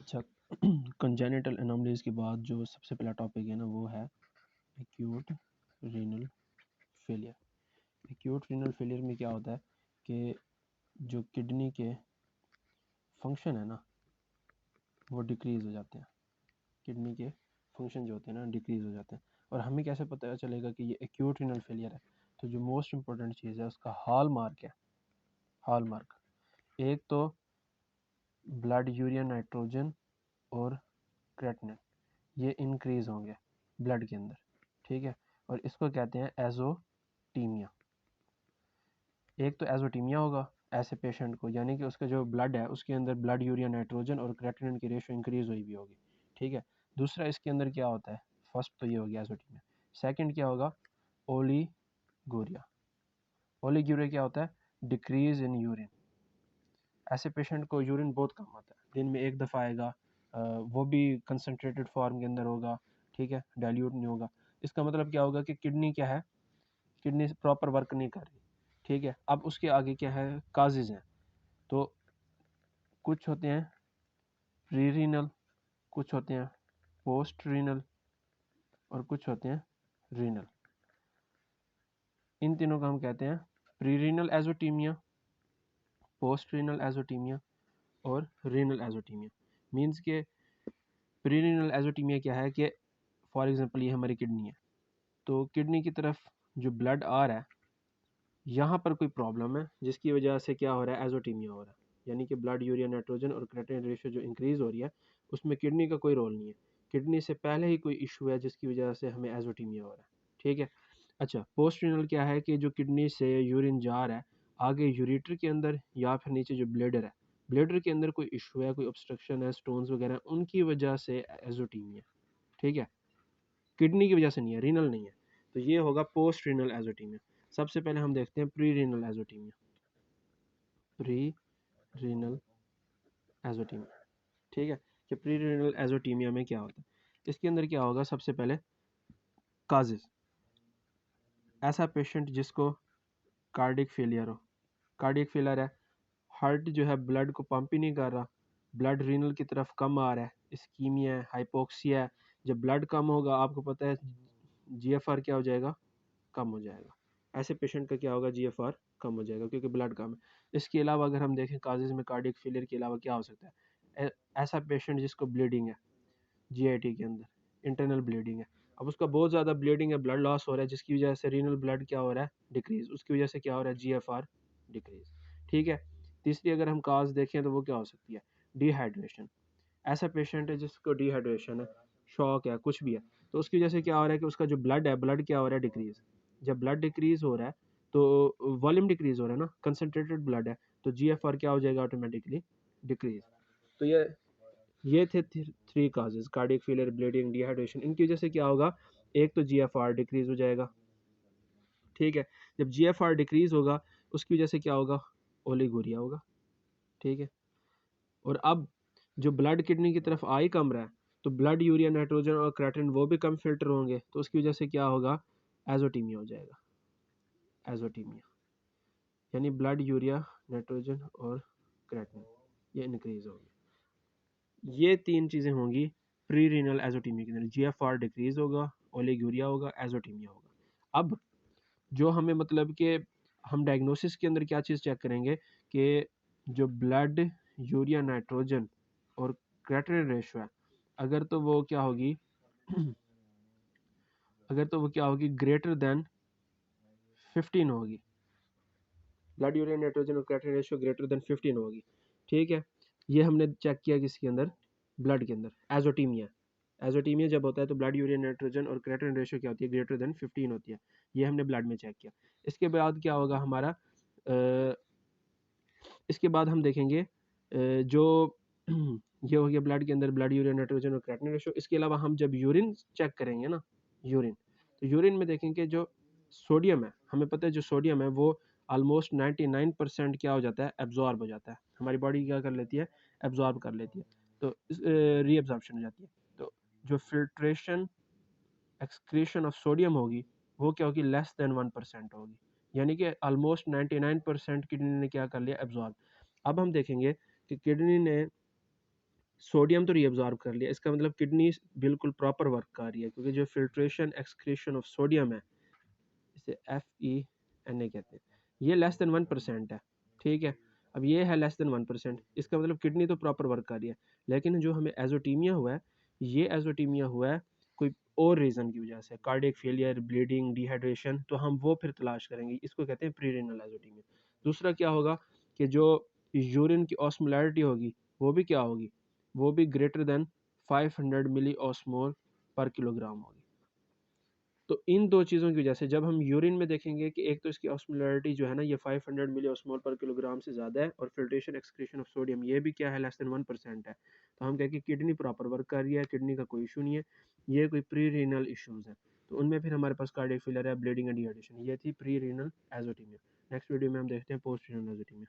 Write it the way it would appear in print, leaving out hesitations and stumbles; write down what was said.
अच्छा, congenital anomalies के बाद जो सबसे पहला टॉपिक है ना वो है acute renal failure. Acute renal failure में क्या होता है कि जो किडनी के फंक्शन है ना वो डिक्रीज़ हो जाते हैं। किडनी के फंक्शन जो होते हैं ना डिक्रीज़ हो जाते हैं। और हमें कैसे पता चलेगा कि ये एक्यूट रीनल फेलियर है? तो जो मोस्ट इम्पोर्टेंट चीज़ है उसका हॉल मार्क है। हॉल मार्क एक तो ब्लड यूरिया नाइट्रोजन और क्रेटिनिन ये इंक्रीज़ होंगे ब्लड के अंदर, ठीक है। और इसको कहते हैं एजोटीमिया। एक तो एजोटीमिया होगा ऐसे पेशेंट को, यानी कि उसका जो ब्लड है उसके अंदर ब्लड यूरिया नाइट्रोजन और क्रेटिनिन की रेशो इंक्रीज़ हुई भी होगी, ठीक है। दूसरा इसके अंदर क्या होता है, फर्स्ट तो ये हो गया एजोटीमिया। सेकंड क्या होगा, ओलीगोरिया। ओलीगोरिया क्या होता है, डिक्रीज इन यूरिन। ऐसे पेशेंट को यूरिन बहुत कम आता है, दिन में एक दफ़ा आएगा, वो भी कंसनट्रेटेड फॉर्म के अंदर होगा, ठीक है, डाइल्यूट नहीं होगा। इसका मतलब क्या होगा कि किडनी क्या है, किडनी प्रॉपर वर्क नहीं कर रही, ठीक है। अब उसके आगे क्या है, काजेज हैं। तो कुछ होते हैं प्री रीनल, कुछ होते हैं पोस्ट रीनल और कुछ होते हैं रीनल। इन तीनों को हम कहते हैं pre renal azotaemia, post renal azotaemia और रीनल एजोटीमिया। मीन्स के प्री रीनल एजोटीमिया क्या है कि फॉर एग्जांपल ये हमारी किडनी है, तो किडनी की तरफ जो ब्लड आ रहा है यहाँ पर कोई प्रॉब्लम है जिसकी वजह से क्या हो रहा है, एजोटीमिया हो रहा है। यानी कि ब्लड यूरिया नाइट्रोजन और क्रेटिनिन रेशियो जो इंक्रीज हो रही है उसमें किडनी का कोई रोल नहीं है, किडनी से पहले ही कोई इशू है जिसकी वजह से हमें एजोटीमिया हो रहा है, ठीक है। अच्छा, पोस्ट रीनल क्या है कि जो किडनी से यूरिन जा रहा है आगे यूरेटर के अंदर या फिर नीचे जो ब्लेडर है, ब्लेडर के अंदर कोई इशू है, कोई ऑब्स्ट्रक्शन है, स्टोन्स वगैरह, उनकी वजह से एजोटीमिया, ठीक है। किडनी की वजह से नहीं है, रीनल नहीं है। तो ये होगा पोस्ट रीनल एजोटीमिया। सबसे पहले हम देखते हैं pre renal azotaemia. Pre renal azotaemia, ठीक है, कि प्री रीनल एजोटीमिया में क्या होता है। इसके अंदर क्या होगा, सबसे पहले काजेज। ऐसा पेशेंट जिसको कार्डिक फेलियर हो, कार्डिक फेलियर है, हार्ट जो है ब्लड को पंप ही नहीं कर रहा, ब्लड रीनल की तरफ कम आ रहा है, इस्कीमिया है, हाइपोक्सिया है। जब ब्लड कम होगा आपको पता है जीएफआर क्या हो जाएगा, कम हो जाएगा। ऐसे पेशेंट का क्या होगा, जीएफआर कम हो जाएगा क्योंकि ब्लड कम है। इसके अलावा अगर हम देखें काजेज में कार्डियक फेलियर के अलावा क्या हो सकता है, ऐसा पेशेंट जिसको ब्लीडिंग है जीआईटी के अंदर, इंटरनल ब्लीडिंग है। अब उसका बहुत ज़्यादा ब्लीडिंग है, ब्लड लॉस हो रहा है, जिसकी वजह से रीनल ब्लड क्या हो रहा है, डिक्रीज, उसकी वजह से क्या हो रहा है, जीएफआर डिक्रीज, ठीक है। तीसरी अगर हम काज देखें तो वो क्या हो सकती है, डिहाइड्रेशन। ऐसा पेशेंट है जिसको डिहाइड्रेशन है, शॉक है, कुछ भी है, तो उसकी वजह से क्या हो रहा है कि उसका जो ब्लड है, ब्लड क्या हो रहा है, डिक्रीज। जब ब्लड डिक्रीज हो रहा है तो वॉल्यूम डिक्रीज हो रहा है ना, कंसनट्रेटेड ब्लड है, तो जीएफआर क्या हो जाएगा, ऑटोमेटिकली डिक्रीज। तो ये थे three causes, cardiac failure, bleeding, dehydration. इनकी वजह से क्या होगा, एक तो जीएफआर डिक्रीज हो जाएगा, ठीक है। जब जीएफआर डिक्रीज होगा उसकी वजह से क्या होगा, ओलिगोरिया होगा, ठीक है। और अब जो ब्लड किडनी की तरफ आ ही कम रहा है तो ब्लड यूरिया नाइट्रोजन और क्रेटिन वो भी कम फिल्टर होंगे, तो उसकी वजह से क्या होगा, एजोटीमिया हो जाएगा। एजोटीमिया यानी ब्लड यूरिया नाइट्रोजन और क्रेटिन ये इंक्रीज होंगे। ये तीन चीज़ें होंगी प्री रीनल एजोटीमिया के अंदर, जीएफआर डिक्रीज होगा, ओलिगोरिया होगा, एजोटीमिया होगा। अब जो हमें मतलब कि हम डायग्नोसिस के अंदर क्या चीज़ चेक करेंगे कि जो ब्लड यूरिया नाइट्रोजन और क्रेटिनिन रेशो है, अगर तो वो क्या होगी अगर तो वो क्या होगी, ग्रेटर देन 15 होगी, ब्लड यूरिया नाइट्रोजन और क्रेटिनिन रेशो ग्रेटर देन 15 होगी, ठीक है। ये हमने चेक किया किसके अंदर, ब्लड के अंदर, एजोटीमिया। एजोटीमिया जब होता है तो ब्लड यूरिया नाइट्रोजन और क्रेटिनिन रेशो क्या होती है, ग्रेटर देन 15 होती है। ये हमने ब्लड में चेक किया। इसके बाद क्या होगा हमारा, इसके बाद हम देखेंगे जो ये हो गया ब्लड के अंदर ब्लड यूरिया नाइट्रोजन और क्रेटिनिन रेशो। इसके अलावा हम जब यूरिन चेक करेंगे ना, यूरिन, तो यूरिन में देखेंगे जो सोडियम है, हमें पता है जो सोडियम है वो ऑलमोस्ट 99% क्या हो जाता है, एब्जॉर्ब हो जाता है, हमारी बॉडी क्या कर लेती है, एब्जॉर्ब कर लेती है, तो रीअब्जॉर्प्शन हो जाती है। तो जो फिल्ट्रेशन एक्सक्रीशन ऑफ सोडियम होगी वो क्या होगी, लेस देन 1% होगी, यानी कि ऑलमोस्ट 99% किडनी ने क्या कर लिया, एब्जॉर्ब। अब हम देखेंगे कि किडनी ने सोडियम तो रीअब्जॉर्ब कर लिया, इसका मतलब किडनी बिल्कुल प्रॉपर वर्क कर रही है, क्योंकि जो फिल्ट्रेशन एक्सक्रीशन ऑफ सोडियम है, इसे FeNA कहते हैं, ये लेस देन 1% है। ठीक है, अब ये है लेस देन 1%, इसका मतलब किडनी तो प्रॉपर वर्क कर रही है, लेकिन जो हमें एजोटीमिया हुआ है, ये एजोटीमिया हुआ है कोई और रीज़न की वजह से, कार्डियक फेलियर, ब्लीडिंग, डिहाइड्रेशन, तो हम वो फिर तलाश करेंगे, इसको कहते हैं प्री रीनल एजोटीमिया। दूसरा क्या होगा कि जो यूरिन की ऑस्मोलैरिटी होगी वो भी क्या होगी, वो भी ग्रेटर देन 500 मिली ऑस्मोल पर किलोग्राम होगी। तो इन दो चीज़ों की वजह से जब हम यूरिन में देखेंगे कि एक तो इसकी ऑस्मोलैरिटी जो है ना ये 500 मिली ऑस्मोल पर किलोग्राम से ज़्यादा है, और फिल्ट्रेशन एक्सक्रीशन ऑफ सोडियम ये भी क्या है, लेस देन 1% है, तो हम कहें कि किडनी प्रॉपर वर्क कर रही है, किडनी का कोई इशू नहीं है, ये कोई प्री रीनल इशूज़ हैं। तो उनमें फिर हमारे पास कार्डियक फेलियर है, ब्लीडिंग एंड डिहाइड्रेशन, ये थी pre renal azotaemia. Next video में हम देखते हैं पोस्ट रीनल एजोटीमिया।